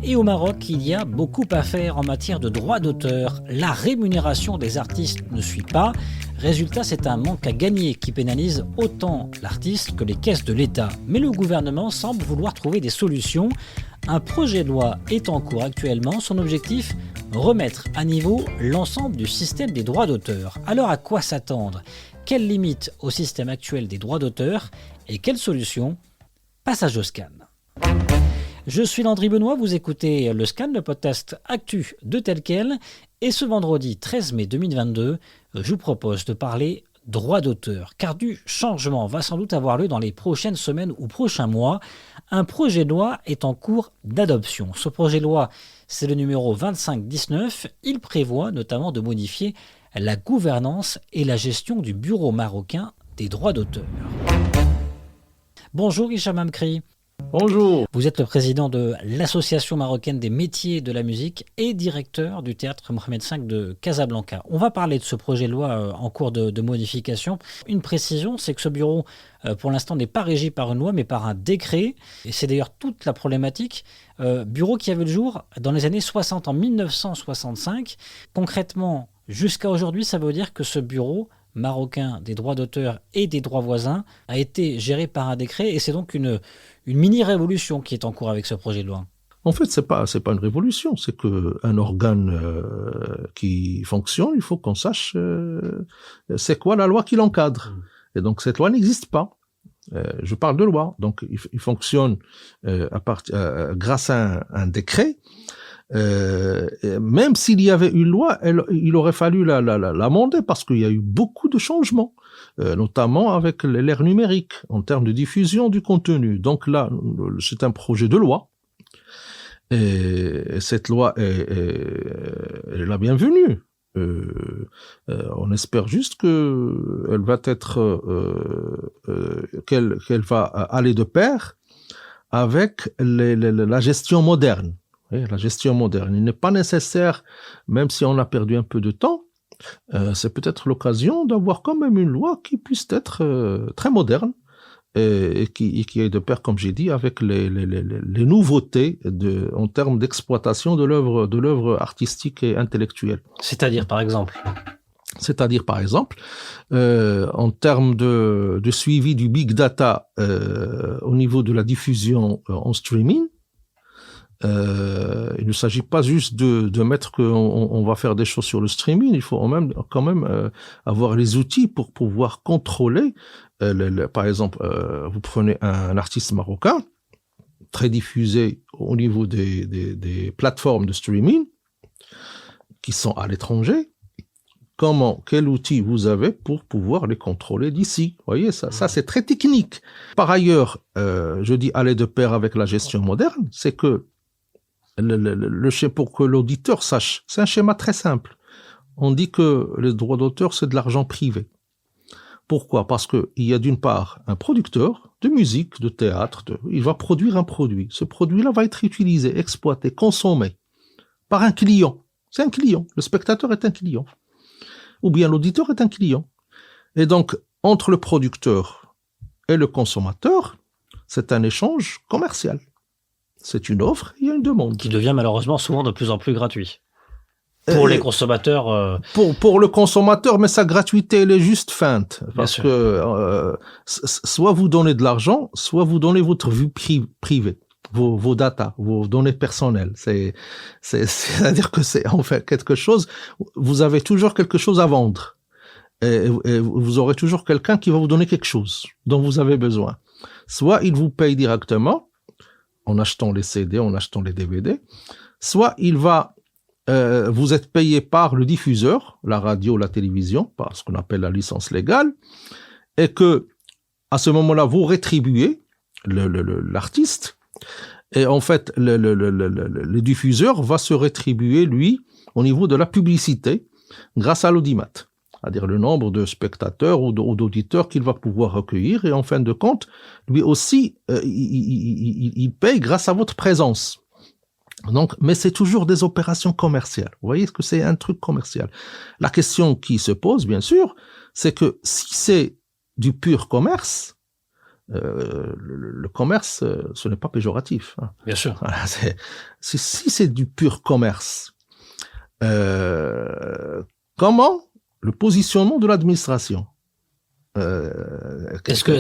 Et au Maroc, il y a beaucoup à faire en matière de droits d'auteur. La rémunération des artistes ne suit pas. Résultat, c'est un manque à gagner qui pénalise autant l'artiste que les caisses de l'État. Mais le gouvernement semble vouloir trouver des solutions. Un projet de loi est en cours actuellement. Son objectif, remettre à niveau l'ensemble du système des droits d'auteur. Alors à quoi s'attendre? Quelles limites au système actuel des droits d'auteur? Et quelles solutions? Passage au scan. Je suis Landry Benoît, vous écoutez le Scan, le podcast actu de Tel Quel. Et ce vendredi 13 mai 2022, je vous propose de parler droit d'auteur. Car du changement va sans doute avoir lieu dans les prochaines semaines ou prochains mois. Un projet de loi est en cours d'adoption. Ce projet de loi, c'est le numéro 2519. Il prévoit notamment de modifier la gouvernance et la gestion du Bureau marocain des droits d'auteur. Bonjour Hicham Amkri. Bonjour. Vous êtes le président de l'Association marocaine des métiers de la musique et directeur du théâtre Mohamed V de Casablanca. On va parler de ce projet de loi en cours de modification. Une précision, c'est que ce bureau, pour l'instant, n'est pas régi par une loi, mais par un décret. Et c'est d'ailleurs toute la problématique. Bureau qui avait le jour dans les années 60, en 1965. Concrètement, jusqu'à aujourd'hui, ça veut dire que ce bureau marocain des droits d'auteur et des droits voisins a été géré par un décret et c'est donc une mini-révolution qui est en cours avec ce projet de loi. En fait, c'est pas une révolution, c'est qu'un organe qui fonctionne, il faut qu'on sache c'est quoi la loi qui l'encadre. Et donc cette loi n'existe pas. Je parle de loi, donc il fonctionne grâce à un décret. Même s'il y avait une loi, il aurait fallu l'amender parce qu'il y a eu beaucoup de changements, notamment avec l'ère numérique en termes de diffusion du contenu. Donc là, c'est un projet de loi. Et cette loi est la bienvenue. On espère juste que elle va être qu'elle va aller de pair avec la gestion moderne. La gestion moderne. Il n'est pas nécessaire, même si on a perdu un peu de temps, c'est peut-être l'occasion d'avoir quand même une loi qui puisse être très moderne et qui est de pair, comme j'ai dit, avec les nouveautés en termes d'exploitation de l'œuvre artistique et intellectuelle. C'est-à-dire, par exemple, en termes de suivi du big data au niveau de la diffusion en streaming. Il ne s'agit pas juste de mettre qu'on va faire des choses sur le streaming, il faut quand même avoir les outils pour pouvoir contrôler. Par exemple, vous prenez un artiste marocain, très diffusé au niveau des plateformes de streaming, qui sont à l'étranger. Quel outil vous avez pour pouvoir les contrôler d'ici? Vous voyez, ça c'est très technique. Par ailleurs, je dis aller de pair avec la gestion moderne, c'est que pour que l'auditeur sache, c'est un schéma très simple. On dit que les droits d'auteur, c'est de l'argent privé. Pourquoi? Parce qu'il y a d'une part un producteur de musique, de théâtre, il va produire un produit. Ce produit-là va être utilisé, exploité, consommé par un client. C'est un client. Le spectateur est un client. Ou bien l'auditeur est un client. Et donc, entre le producteur et le consommateur, c'est un échange commercial. C'est une offre, il y a une demande. Qui devient malheureusement souvent de plus en plus gratuit. Pour les consommateurs. Pour le consommateur, mais sa gratuité, elle est juste feinte. Parce que soit vous donnez de l'argent, soit vous donnez votre vie privée, vos data, vos données personnelles. C'est-à-dire que c'est en fait quelque chose, vous avez toujours quelque chose à vendre. Et vous aurez toujours quelqu'un qui va vous donner quelque chose dont vous avez besoin. Soit il vous paye directement, en achetant les CD, en achetant les DVD, soit vous êtes payé par le diffuseur, la radio, la télévision, par ce qu'on appelle la licence légale, et que à ce moment-là, vous rétribuez l'artiste, et en fait, le diffuseur va se rétribuer, lui, au niveau de la publicité, grâce à l'audimat. C'est-à-dire le nombre de spectateurs ou d'auditeurs qu'il va pouvoir recueillir. Et en fin de compte, lui aussi, il paye grâce à votre présence. Donc, mais c'est toujours des opérations commerciales. Vous voyez que c'est un truc commercial. La question qui se pose, bien sûr, c'est que si c'est du pur commerce, Le commerce, ce n'est pas péjoratif. Hein. Bien sûr. Voilà, si c'est du pur commerce, comment le positionnement de l'administration Est-ce que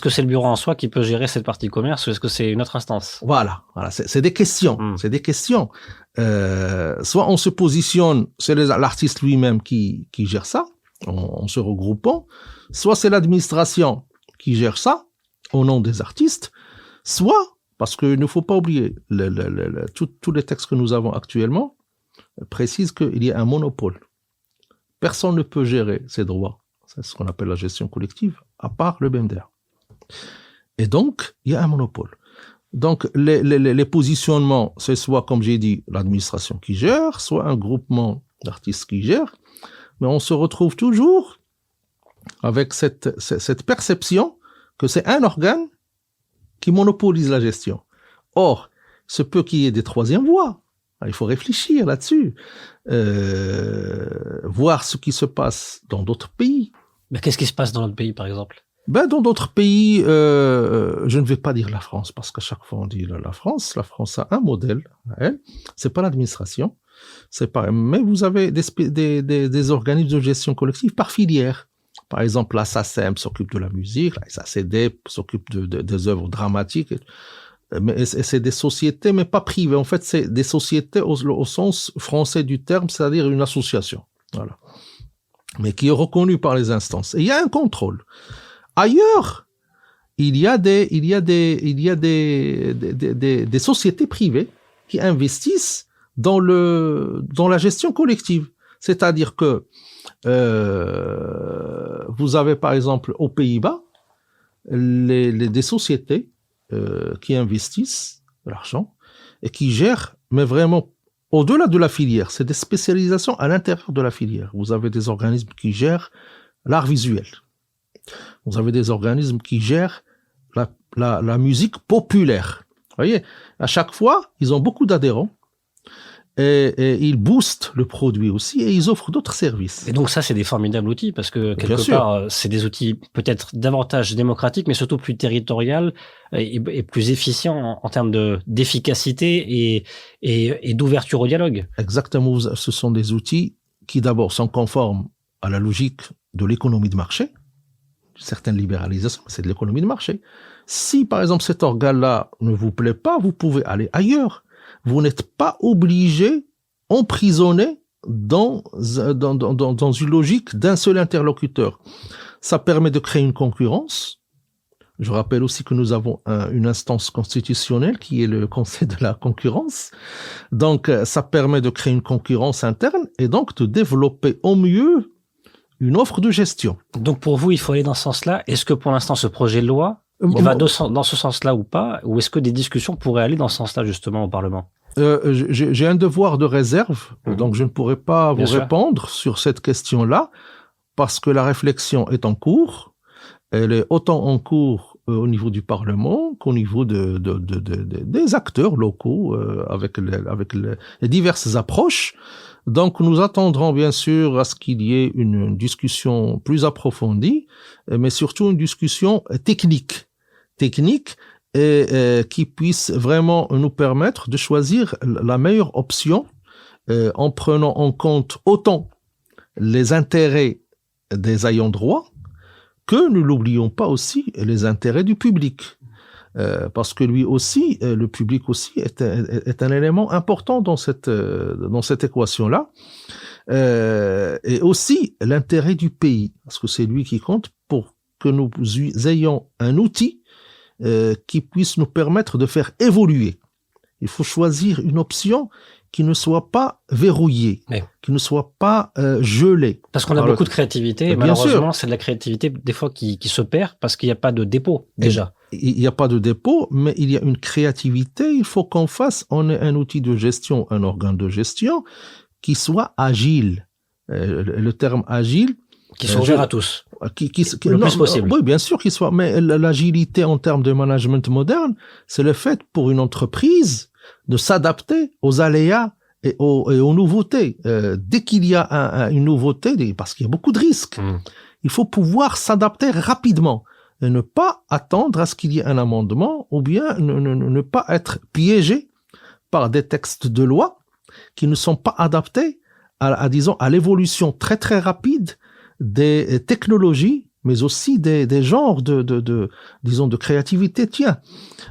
c'est le bureau en soi qui peut gérer cette partie commerce ou est-ce que c'est une autre instance? Voilà, c'est des questions. C'est des questions. Soit on se positionne, c'est l'artiste lui-même qui gère ça, en se regroupant, soit c'est l'administration qui gère ça au nom des artistes, soit, parce qu'il ne faut pas oublier, tous les textes que nous avons actuellement précisent qu'il y a un monopole. Personne ne peut gérer ses droits. C'est ce qu'on appelle la gestion collective, à part le BMDR. Et donc, il y a un monopole. Donc, les positionnements, c'est soit, comme j'ai dit, l'administration qui gère, soit un groupement d'artistes qui gère, mais on se retrouve toujours avec cette perception que c'est un organe qui monopolise la gestion. Or, ce peut qu'il y ait des troisièmes voies. Il faut réfléchir là-dessus, voir ce qui se passe dans d'autres pays. Mais qu'est-ce qui se passe dans notre pays, par exemple? Dans d'autres pays, je ne vais pas dire la France, parce qu'à chaque fois on dit la France a un modèle, c'est pas l'administration, c'est pas, mais vous avez des organismes de gestion collective par filière. Par exemple, la SACEM s'occupe de la musique, la SACD s'occupe des œuvres dramatiques, mais c'est des sociétés, mais pas privées. En fait, c'est des sociétés au sens français du terme, c'est-à-dire une association. Voilà. Mais qui est reconnue par les instances. Et il y a un contrôle. Ailleurs, il y a des sociétés privées qui investissent dans la gestion collective. C'est-à-dire que vous avez par exemple aux Pays-Bas des sociétés qui investissent de l'argent et qui gèrent, mais vraiment au-delà de la filière, c'est des spécialisations à l'intérieur de la filière. Vous avez des organismes qui gèrent l'art visuel. Vous avez des organismes qui gèrent la musique populaire. Vous voyez, à chaque fois, ils ont beaucoup d'adhérents et ils boostent le produit aussi et ils offrent d'autres services. Et donc ça, c'est des formidables outils parce que quelque part, c'est des outils peut-être davantage démocratiques, mais surtout plus territoriales et plus efficients en termes d'efficacité et d'ouverture au dialogue. Exactement, ce sont des outils qui d'abord sont conformes à la logique de l'économie de marché. Certaines libéralisations, c'est de l'économie de marché. Si, par exemple, cet organe-là ne vous plaît pas, vous pouvez aller ailleurs. Vous n'êtes pas obligé, emprisonné dans une logique d'un seul interlocuteur. Ça permet de créer une concurrence. Je rappelle aussi que nous avons une instance constitutionnelle qui est le Conseil de la concurrence. Donc, ça permet de créer une concurrence interne et donc de développer au mieux une offre de gestion. Donc pour vous, il faut aller dans ce sens-là. Est-ce que pour l'instant, ce projet de loi, il va dans ce sens-là ou pas? Ou est-ce que des discussions pourraient aller dans ce sens-là justement au Parlement? J'ai un devoir de réserve, donc je ne pourrais pas vous répondre sur cette question-là, parce que la réflexion est en cours. Elle est autant en cours au niveau du Parlement qu'au niveau des acteurs locaux avec les diverses approches. Donc, nous attendrons bien sûr à ce qu'il y ait une discussion plus approfondie, mais surtout une discussion technique et qui puisse vraiment nous permettre de choisir la meilleure option en prenant en compte autant les intérêts des ayants droit que, ne l'oublions pas aussi, les intérêts du public. Parce que lui aussi, le public aussi est un élément important dans cette équation-là. Et aussi l'intérêt du pays, parce que c'est lui qui compte pour que nous ayons un outil qui puisse nous permettre de faire évoluer. Il faut choisir une option qui ne soit pas verrouillée, qui ne soit pas gelée. Parce qu'on a beaucoup de créativité, et malheureusement, c'est de la créativité des fois qui se perd parce qu'il n'y a pas de dépôt déjà. Il n'y a pas de dépôt, mais il y a une créativité. Il faut on ait un outil de gestion, un organe de gestion qui soit agile. Le terme agile. Qui soit ouvert à tous. Le plus possible. Oui, bien sûr qu'il soit. Mais l'agilité en termes de management moderne, c'est le fait pour une entreprise de s'adapter aux aléas et aux nouveautés. Dès qu'il y a une nouveauté, parce qu'il y a beaucoup de risques, il faut pouvoir s'adapter rapidement. et ne pas attendre à ce qu'il y ait un amendement ou bien ne pas être piégé par des textes de loi qui ne sont pas adaptés à l'évolution très très rapide des technologies, mais aussi des genres de créativité. Tiens,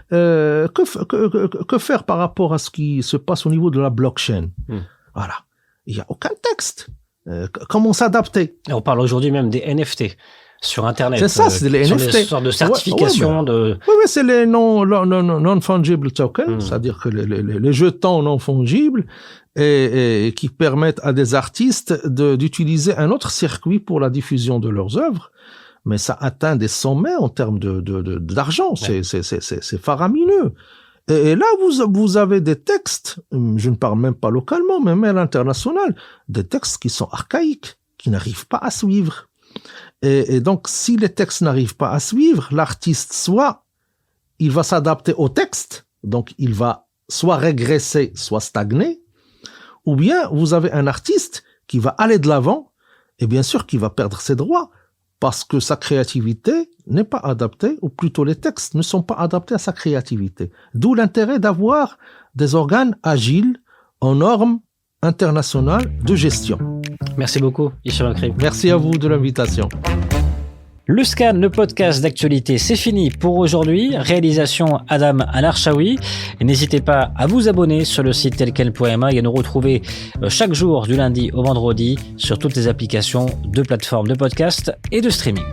que faire par rapport à ce qui se passe au niveau de la blockchain? Voilà, il n'y a aucun texte. Comment s'adapter? Et on parle aujourd'hui même des NFT sur Internet. C'est ça, c'est les NFT. Des sortes de certifications Oui, c'est les non-fungible tokens, c'est-à-dire que les jetons non fungibles et qui permettent à des artistes d'utiliser un autre circuit pour la diffusion de leurs œuvres. Mais ça atteint des sommets en termes d'argent. Ouais. C'est faramineux. Et là, vous avez des textes, je ne parle même pas localement, mais même à l'international, des textes qui sont archaïques, qui n'arrivent pas à suivre. Et donc, si les textes n'arrivent pas à suivre, l'artiste, soit il va s'adapter au texte, donc il va soit régresser, soit stagner, ou bien vous avez un artiste qui va aller de l'avant, et bien sûr qui va perdre ses droits, parce que sa créativité n'est pas adaptée, ou plutôt les textes ne sont pas adaptés à sa créativité. D'où l'intérêt d'avoir des organes agiles en normes internationales de gestion. Merci beaucoup, Hicham Akrib. Merci à vous de l'invitation. Le Scan, le podcast d'actualité, c'est fini pour aujourd'hui. Réalisation Adam Al-Arshawi. N'hésitez pas à vous abonner sur le site telquel.ma et à nous retrouver chaque jour du lundi au vendredi sur toutes les applications de plateformes de podcast et de streaming.